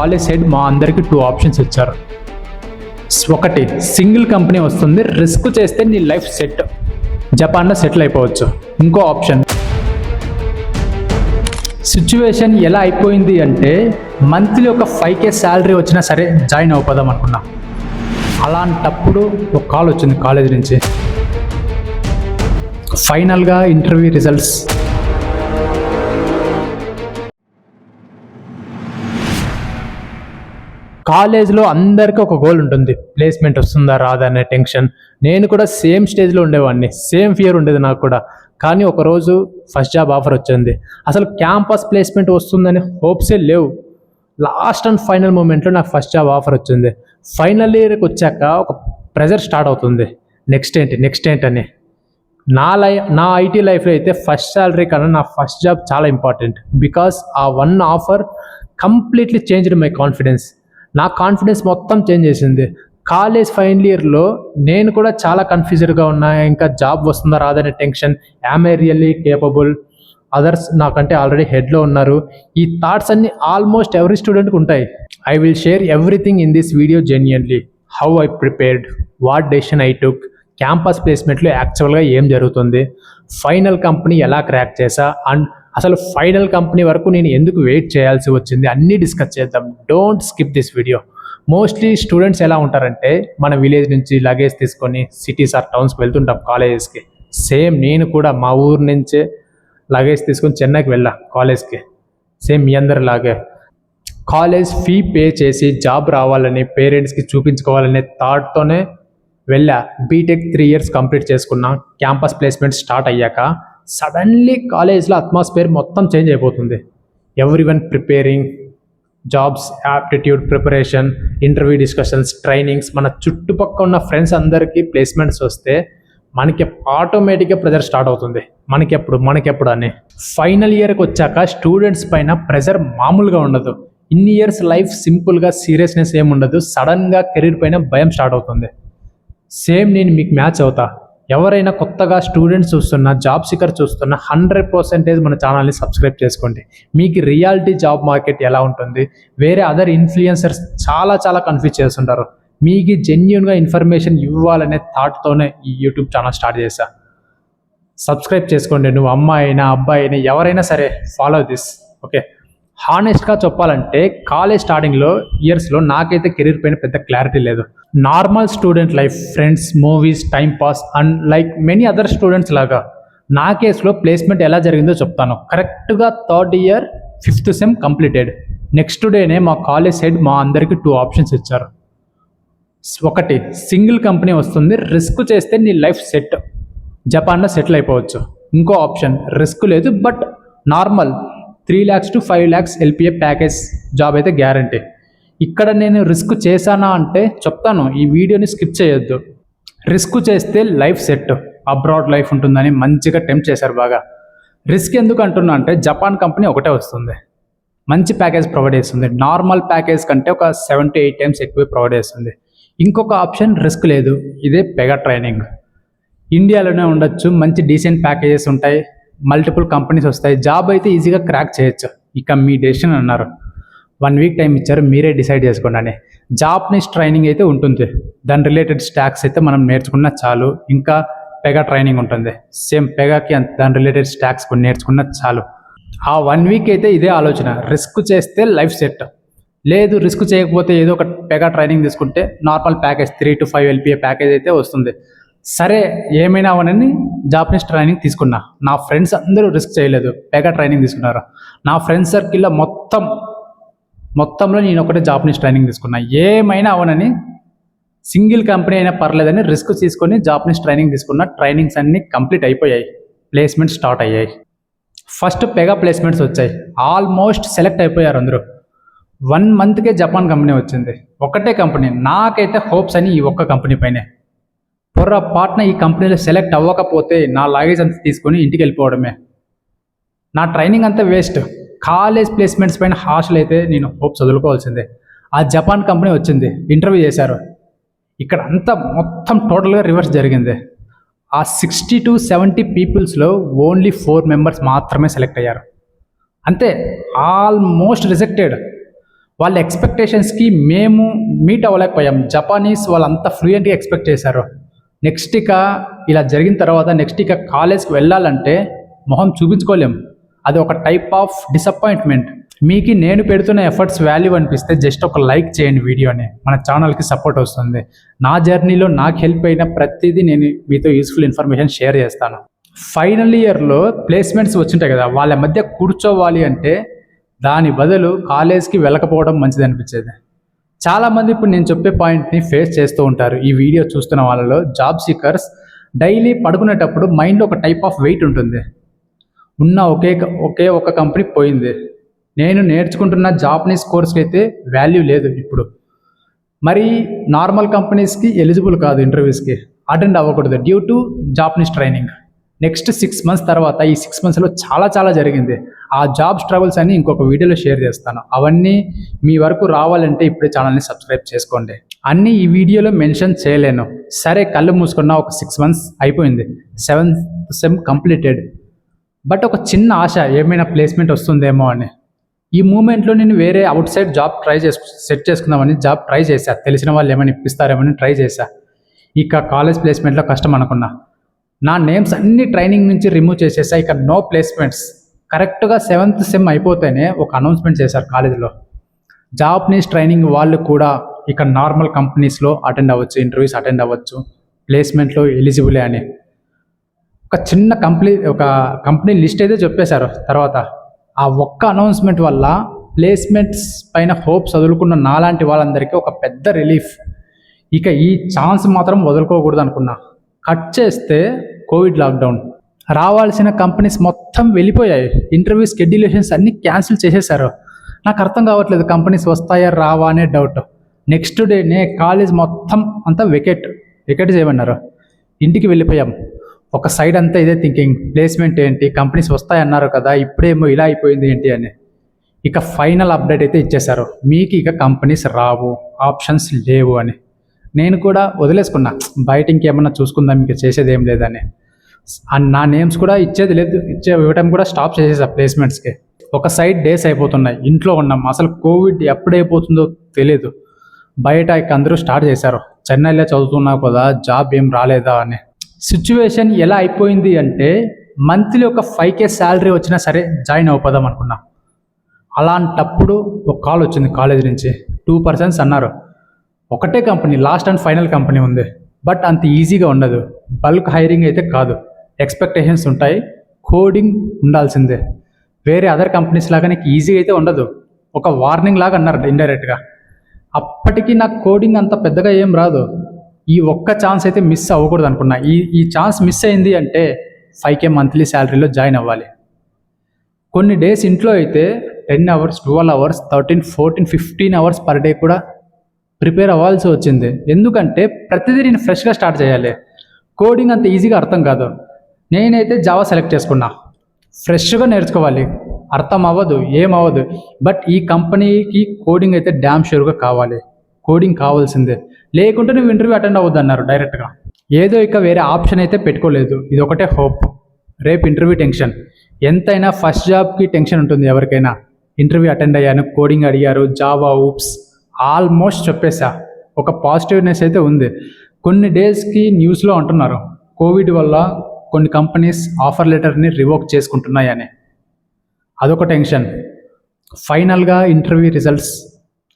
College side మా అందరికి 2 options ఇచ్చారు. ఒకటి, సింగిల్ కంపెనీ వస్తుంది, రిస్క్ చేస్తే నీ లైఫ్ సెట్, జపాన్లో సెటిల్ అయిపోవచ్చు. ఇంకో ఆప్షన్, సిచ్యువేషన్ ఎలా అయిపోయింది అంటే మంత్లీ ఒక 5K శాలరీ వచ్చినా సరే జాయిన్ అయిపోదాం అనుకున్నా. అలాంటప్పుడు ఒక కాల్ వచ్చింది కాలేజ్ నుంచి. ఫైనల్గా ఇంటర్వ్యూ రిజల్ట్స్. కాలేజ్లో అందరికీ ఒక గోల్ ఉంటుంది, ప్లేస్మెంట్ వస్తుందా రాదా అనే టెన్షన్. నేను కూడా సేమ్ స్టేజ్లో ఉండేవాడిని, సేమ్ ఫియర్ ఉండేది నాకు కూడా. కానీ ఒకరోజు ఫస్ట్ జాబ్ ఆఫర్ వచ్చింది. అసలు క్యాంపస్ ప్లేస్మెంట్ వస్తుందని హోప్సే లేవు. లాస్ట్ అండ్ ఫైనల్ మూమెంట్లో నాకు ఫస్ట్ జాబ్ ఆఫర్ వచ్చింది. ఫైనల్ ఇయర్కి వచ్చాక ఒక ప్రెజర్ స్టార్ట్ అవుతుంది, నెక్స్ట్ ఏంటి అని. నా ఐటీ లైఫ్లో అయితే ఫస్ట్ శాలరీ కన్నా నా ఫస్ట్ జాబ్ చాలా ఇంపార్టెంట్. బికాస్ ఆ one offer completely changed my confidence. నా కాన్ఫిడెన్స్ మొత్తం చేంజ్ చేసింది. కాలేజ్ ఫైనల్ ఇయర్లో నేను కూడా చాలా కన్ఫ్యూజ్డ్గా ఉన్నా. ఇంకా జాబ్ వస్తుందా రాదనే tension. Am I really capable? Others నాకంటే ఆల్రెడీ హెడ్లో ఉన్నారు. ఈ థాట్స్ అన్ని ఆల్మోస్ట్ ఎవ్రీ స్టూడెంట్కి ఉంటాయి. I will share everything in this video genuinely. How I prepared, what decision I took, campus ప్లేస్మెంట్లో యాక్చువల్గా ఏం జరుగుతుంది, ఫైనల్ కంపెనీ ఎలా క్రాక్ చేశా, అండ్ అసలు ఫైనల్ కంపెనీ వరకు నేను ఎందుకు వెయిట్ చేయాల్సి వచ్చింది, అన్నీ డిస్కస్ చేద్దాం. Don't skip this video. Mostly students ఎలా ఉంటారంటే మన విలేజ్ నుంచి లగేజ్ తీసుకొని సిటీస్ ఆర్ టౌన్స్కి వెళ్తుంటాం కాలేజెస్కి. సేమ్ నేను కూడా మా ఊరు నుంచే లగేజ్ తీసుకొని చెన్నైకి వెళ్ళా కాలేజ్కి. సేమ్ మీ అందరిలాగే కాలేజ్ ఫీ పే చేసి జాబ్ రావాలని పేరెంట్స్కి చూపించుకోవాలనే థాట్తోనే వెళ్ళా. బీటెక్ 3 years కంప్లీట్ చేసుకున్నా. క్యాంపస్ ప్లేస్మెంట్ స్టార్ట్ అయ్యాక సడన్లీ కాలేజ్లో అట్మాస్ఫియర్ మొత్తం చేంజ్ అయిపోతుంది. Everyone preparing, jobs, aptitude preparation, interview discussions, trainings. మన చుట్టుపక్కల ఉన్న ఫ్రెండ్స్ అందరికీ ప్లేస్మెంట్స్ వస్తే మనకి ఆటోమేటిక్గా ప్రెజర్ స్టార్ట్ అవుతుంది. మనకెప్పుడు అని. ఫైనల్ ఇయర్కి వచ్చాక స్టూడెంట్స్ పైన ప్రెజర్ మామూలుగా ఉండదు. ఇన్ని ఇయర్స్ లైఫ్ సింపుల్గా సీరియస్నెస్ ఏమి ఉండదు. సడన్గా కెరీర్ పైన భయం స్టార్ట్ అవుతుంది. సేమ్ నేను మీకు మ్యాచ్ అవుతా. ఎవరైనా కొత్తగా స్టూడెంట్స్ చూస్తున్నా, జాబ్ సీకర్ చూస్తున్నా 100% మన ఛానల్ని సబ్స్క్రైబ్ చేసుకోండి. మీకు రియాలిటీ జాబ్ మార్కెట్ ఎలా ఉంటుంది, వేరే అదర్ ఇన్ఫ్లుయెన్సర్స్ చాలా కన్ఫ్యూజ్ చేస్తుంటారు. మీకు జెన్యున్గా ఇన్ఫర్మేషన్ ఇవ్వాలనే థాట్తోనే ఈ యూట్యూబ్ ఛానల్ స్టార్ట్ చేశా. సబ్స్క్రైబ్ చేసుకోండి. నువ్వు అమ్మాయి అయినా అబ్బాయి అయినా ఎవరైనా సరే ఫాలో దిస్. ఓకే, హానెస్ట్గా చెప్పాలంటే కాలేజ్ స్టార్టింగ్లో ఇయర్స్లో నాకైతే కెరీర్ పైన పెద్ద క్లారిటీ లేదు. Normal student life, friends, movies, time pass and like many other students లాగా. నా కేసులో ప్లేస్మెంట్ ఎలా జరిగిందో చెప్తాను. కరెక్ట్గా 3rd year 5th sem completed. Next డేనే మా కాలేజ్ సైడ్ మా అందరికి 2 ఆప్షన్స్ ఇచ్చారు. ఒకటి, సింగిల్ కంపెనీ వస్తుంది, రిస్క్ చేస్తే నీ లైఫ్ సెట్, జపాన్లో సెటిల్ అయిపోవచ్చు. ఇంకో ఆప్షన్, రిస్క్ లేదు but normal 3 lakhs to 5 lakhs LPA package job అయితే గ్యారంటీ. ఇక్కడ నేను రిస్క్ చేశానా అంటే చెప్తాను, ఈ వీడియోని స్కిప్ చేయొద్దు. రిస్క్ చేస్తే లైఫ్ సెట్, అబ్రాడ్ లైఫ్ ఉంటుందని మంచిగా టెంప్ట్ చేశారు బాగా. రిస్క్ ఎందుకు అంటున్నా అంటే జపాన్ కంపెనీ ఒకటే వస్తుంది, మంచి ప్యాకేజ్ ప్రొవైడ్ చేస్తుంది. నార్మల్ ప్యాకేజ్ కంటే ఒక 7 to 8 times ఎక్కువ ప్రొవైడ్ చేస్తుంది. ఇంకొక ఆప్షన్ రిస్క్ లేదు, ఇదే పెగా ట్రైనింగ్. ఇండియాలోనే ఉండొచ్చు, మంచి డీసెంట్ ప్యాకేజెస్ ఉంటాయి, మల్టిపుల్ కంపెనీస్ వస్తాయి, జాబ్ అయితే ఈజీగా క్రాక్ చేయొచ్చు. ఇక మీ డెసిషన్ అన్నారు. 1 week టైం ఇచ్చారు, మీరే డిసైడ్ చేసుకోండి అని. జాపనీస్ ట్రైనింగ్ అయితే ఉంటుంది, దాని రిలేటెడ్ స్టాక్స్ అయితే మనం నేర్చుకున్నా చాలు. ఇంకా పెగా ట్రైనింగ్ ఉంటుంది, సేమ్ పెగాకి దాని రిలేటెడ్ స్టాక్స్ కొన్ని నేర్చుకున్నా చాలు. ఆ 1 week అయితే ఇదే ఆలోచన, రిస్క్ చేస్తే లైఫ్ సెట్, లేదు రిస్క్ చేయకపోతే ఏదో ఒక పెగా ట్రైనింగ్ తీసుకుంటే normal package 3 to 5 LPA package అయితే వస్తుంది. సరే ఏమైనా అవనని జాపనీస్ ట్రైనింగ్ తీసుకున్నా. నా ఫ్రెండ్స్ అందరూ రిస్క్ చేయలేదు, పెగా ట్రైనింగ్ తీసుకున్నారు. నా ఫ్రెండ్స్ సర్కిల్లో మొత్తంలో నేను ఒకటే జాపనీస్ ట్రైనింగ్ తీసుకున్నా. ఏమైనా అవనని, సింగిల్ కంపెనీ అయినా పర్లేదని రిస్క్ తీసుకొని జాపనీస్ ట్రైనింగ్ తీసుకున్నా. ట్రైనింగ్స్ అన్నీ కంప్లీట్ అయిపోయాయి, ప్లేస్మెంట్ స్టార్ట్ అయ్యాయి. ఫస్ట్ పెగా ప్లేస్మెంట్స్ వచ్చాయి, ఆల్మోస్ట్ సెలెక్ట్ అయిపోయారు అందరూ. 1 monthకే జపాన్ కంపెనీ వచ్చింది, ఒకటే కంపెనీ. నాకైతే హోప్స్ అని ఈ ఒక్క కంపెనీ పైనే. పొరపాటున ఈ కంపెనీలో సెలెక్ట్ అవ్వకపోతే నా లగేజ్ అంతా తీసుకొని ఇంటికి వెళ్ళిపోవడమే. నా ట్రైనింగ్ అంతా వేస్ట్. కాలేజ్ ప్లేస్మెంట్స్ పైన హాస్టల్ అయితే నేను హోప్స్ వదులుకోవాల్సిందే. ఆ జపాన్ కంపెనీ వచ్చింది, ఇంటర్వ్యూ చేశారు. ఇక్కడ అంతా మొత్తం టోటల్గా రివర్స్ జరిగింది. ఆ 60 to 70 పీపుల్స్లో ఓన్లీ 4 members మాత్రమే సెలెక్ట్ అయ్యారు. అంతే, ఆల్మోస్ట్ రిజెక్టెడ్. వాళ్ళ ఎక్స్పెక్టేషన్స్కి మేము మీట్ అవ్వలేకపోయాం. జపానీస్ వాళ్ళంతా ఫ్లూయెంట్గా ఎక్స్పెక్ట్ చేశారు. నెక్స్ట్ ఇక ఇలా జరిగిన తర్వాత నెక్స్ట్ ఇక కాలేజ్కి వెళ్ళాలంటే మొహం చూపించుకోలేం. అది ఒక టైప్ ఆఫ్ డిసప్పాయింట్మెంట్. మీకు నేను పెడుతున్న ఎఫర్ట్స్ వాల్యూ అనిపిస్తే జస్ట్ ఒక లైక్ చేయండి వీడియోని, మన ఛానల్కి సపోర్ట్ వస్తుంది. నా జర్నీలో నాకు హెల్ప్ అయిన ప్రతిదీ నేను మీతో యూస్ఫుల్ ఇన్ఫర్మేషన్ షేర్ చేస్తాను. ఫైనల్ ఇయర్లో ప్లేస్మెంట్స్ వచ్చింటాయి కదా, వాళ్ళ మధ్య కూర్చోవాలి అంటే దాని బదులు కాలేజ్కి వెళ్ళకపోవడం మంచిది అనిపించేది. చాలామంది ఇప్పుడు నేను చెప్పే పాయింట్ని ఫేస్ చేస్తూ ఉంటారు. ఈ వీడియో చూస్తున్న వాళ్ళలో జాబ్ సీకర్స్ డైలీ పడుకునేటప్పుడు మైండ్లో ఒక టైప్ ఆఫ్ వెయిట్ ఉంటుంది. ఉన్న ఒకే ఒక కంపెనీ పోయింది, నేను నేర్చుకుంటున్న జాపనీస్ కోర్స్కి అయితే వాల్యూ లేదు ఇప్పుడు, మరి నార్మల్ కంపెనీస్కి ఎలిజిబుల్ కాదు, ఇంటర్వ్యూస్కి అటెండ్ అవ్వకూడదు due to Japanese training. Next 6 months తర్వాత ఈ 6 monthsలో చాలా జరిగింది. ఆ జాబ్ స్ట్రగుల్స్ అన్ని ఇంకొక వీడియోలో షేర్ చేస్తాను. అవన్నీ మీ వరకు రావాలంటే ఇప్పుడే ఛానల్ని సబ్స్క్రైబ్ చేసుకోండి. అన్నీ ఈ వీడియోలో మెన్షన్ చేయలేను. సరే, కళ్ళు మూసుకున్న ఒక 6 months అయిపోయింది, 7th సెమ్ కంప్లీటెడ్. బట్ ఒక చిన్న ఆశ, ఏమైనా ప్లేస్మెంట్ వస్తుందేమో అని. ఈ మూమెంట్లో నేను వేరే అవుట్ సైడ్ జాబ్ సెట్ చేసుకుందామని జాబ్ ట్రై చేశా. తెలిసిన వాళ్ళు ఏమైనా ఇప్పిస్తారేమని ట్రై చేశా. ఇక కాలేజ్ ప్లేస్మెంట్లో కష్టం అనుకున్నా. నా నేమ్స్ అన్ని ట్రైనింగ్ నుంచి రిమూవ్ చేసేసా. ఇక నో ప్లేస్మెంట్స్. కరెక్ట్గా 7th సెమ్ అయిపోతేనే ఒక అనౌన్స్మెంట్ చేశారు కాలేజీలో, జాపనీస్ ట్రైనింగ్ వాళ్ళు కూడా ఇక నార్మల్ కంపెనీస్లో అటెండ్ అవ్వచ్చు, ఇంటర్వ్యూస్ అటెండ్ అవ్వచ్చు, ప్లేస్మెంట్లో ఎలిజిబులే అని. ఒక కంపెనీ లిస్ట్ అయితే చెప్పేశారు. తర్వాత ఆ ఒక్క అనౌన్స్మెంట్ వల్ల ప్లేస్మెంట్స్ పైన హోప్స్ వదులుకున్న నాలాంటి వాళ్ళందరికీ ఒక పెద్ద రిలీఫ్. ఇక ఈ ఛాన్స్ మాత్రం వదులుకోకూడదు అనుకున్నా. కట్ చేస్తే కోవిడ్ లాక్డౌన్, రావాల్సిన కంపెనీస్ మొత్తం వెళ్ళిపోయాయి. ఇంటర్వ్యూ షెడ్యూలేషన్స్ అన్నీ క్యాన్సిల్ చేసేశారు. నాకు అర్థం కావట్లేదు, కంపెనీస్ వస్తాయా రావా అనే డౌట్. నెక్స్ట్ డేనే కాలేజ్ మొత్తం అంతా వెకేట్ చేయమన్నారు. ఇంటికి వెళ్ళిపోయాం. ఒక సైడ్ అంతా ఇదే థింకింగ్, ప్లేస్మెంట్ ఏంటి, కంపెనీస్ వస్తాయన్నారు కదా, ఇప్పుడేమో ఇలా అయిపోయింది ఏంటి అని. ఇక ఫైనల్ అప్డేట్ అయితే ఇచ్చేశారు, మీకు ఇక కంపెనీస్ రావు, ఆప్షన్స్ లేవు అని. నేను కూడా వదిలేసుకున్నా, బయట ఇంకేమన్నా చూసుకుందాం, ఇంకా చేసేది ఏం లేదని. నా నేమ్స్ కూడా ఇవ్వటం కూడా స్టాప్ చేసేసా ప్లేస్మెంట్స్కి. ఒక సైడ్ డేస్ అయిపోతున్నాయి, ఇంట్లో ఉన్నాం, అసలు కోవిడ్ ఎప్పుడైపోతుందో తెలియదు. బయట ఇక అందరూ స్టార్ట్ చేశారు, చెన్నైలో చదువుతున్నావు కదా, జాబ్ ఏం రాలేదా అని. సిచ్యువేషన్ ఎలా అయిపోయింది అంటే మంత్లీ ఒక 5K శాలరీ వచ్చినా సరే జాయిన్ అయిపోదాం అనుకున్నా. అలాంటప్పుడు ఒక కాల్ వచ్చింది కాలేజ్ నుంచి. 2 persons అన్నారు. ఒకటే company, last and final company ఉంది, బట్ అంత ఈజీగా ఉండదు. బల్క్ హైరింగ్ అయితే కాదు, ఎక్స్పెక్టేషన్స్ ఉంటాయి, కోడింగ్ ఉండాల్సిందే. వేరే అదర్ కంపెనీస్ లాగా నీకు ఈజీగా అయితే ఉండదు, ఒక వార్నింగ్ లాగా అన్నారు ఇండైరెక్ట్గా. అప్పటికి నాకు కోడింగ్ అంత పెద్దగా ఏం రాదు. ఈ ఒక్క ఛాన్స్ అయితే మిస్ అవ్వకూడదు అనుకున్నా. ఈ ఛాన్స్ మిస్ అయింది అంటే 5K మంత్లీ శాలరీలో జాయిన్ అవ్వాలి. కొన్ని డేస్ ఇంట్లో అయితే 10 hours, 12 hours, 13, 14, 15 hours per day కూడా ప్రిపేర్ అవ్వాల్సి వచ్చింది. ఎందుకంటే ప్రతిదీ నేను ఫ్రెష్గా స్టార్ట్ చేయాలి. కోడింగ్ అంత ఈజీగా అర్థం కాదు. నేనైతే జావా సెలెక్ట్ చేసుకున్నా. ఫ్రెష్గా నేర్చుకోవాలి, అర్థం అవ్వదు, ఏమవ్వదు. బట్ ఈ కంపెనీకి కోడింగ్ అయితే డ్యామ్ షూర్గా కావాలి, కోడింగ్ కావాల్సిందే, లేకుంటే నువ్వు ఇంటర్వ్యూ అటెండ్ అవ్వద్దు అన్నారు డైరెక్ట్గా. ఏదో ఇక వేరే ఆప్షన్ అయితే పెట్టుకోలేదు, ఇది ఒకటే హోప్. రేపు ఇంటర్వ్యూ టెన్షన్ ఎంతైనా, ఫస్ట్ జాబ్కి టెన్షన్ ఉంటుంది ఎవరికైనా. ఇంటర్వ్యూ అటెండ్ అయ్యాను, కోడింగ్ అడిగారు, జావా, ఊప్స్ ఆల్మోస్ట్ చెప్పేసా. ఒక పాజిటివ్నెస్ అయితే ఉంది. కొన్ని డేస్కి న్యూస్లో అంటున్నారు, కోవిడ్ వల్ల కొన్ని కంపెనీస్ ఆఫర్ లెటర్ని రివోక్ చేసుకుంటున్నాయని. అదొక టెన్షన్. ఫైనల్గా ఇంటర్వ్యూ రిజల్ట్స్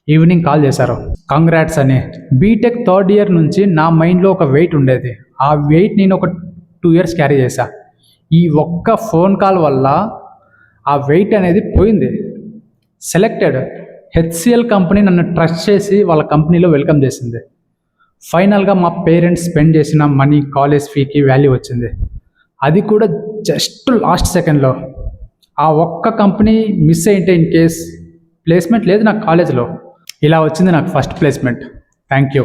ఈవినింగ్ కాల్ చేశారు, కంగ్రాట్స్ అని. బీటెక్ 3rd year నుంచి నా మైండ్లో ఒక వెయిట్ ఉండేది. ఆ వెయిట్ నేను ఒక 2 years క్యారీ చేశా. ఈ ఒక్క ఫోన్ కాల్ వల్ల ఆ వెయిట్ అనేది పోయింది. సెలెక్టెడ్. HCL కంపెనీ నన్ను ట్రస్ట్ చేసి వాళ్ళ కంపెనీలో వెల్కమ్ చేసింది. ఫైనల్గా మా పేరెంట్స్ స్పెండ్ చేసిన మనీ, కాలేజ్ ఫీకి వాల్యూ వచ్చింది. అది కూడా జస్ట్ లాస్ట్ సెకండ్లో. ఆ ఒక్క కంపెనీ మిస్ అయింటే ఇన్ కేస్ ప్లేస్మెంట్ లేదు నాకు కాలేజ్లో. ఇలా వచ్చింది నాకు ఫస్ట్ ప్లేస్మెంట్. Thank you.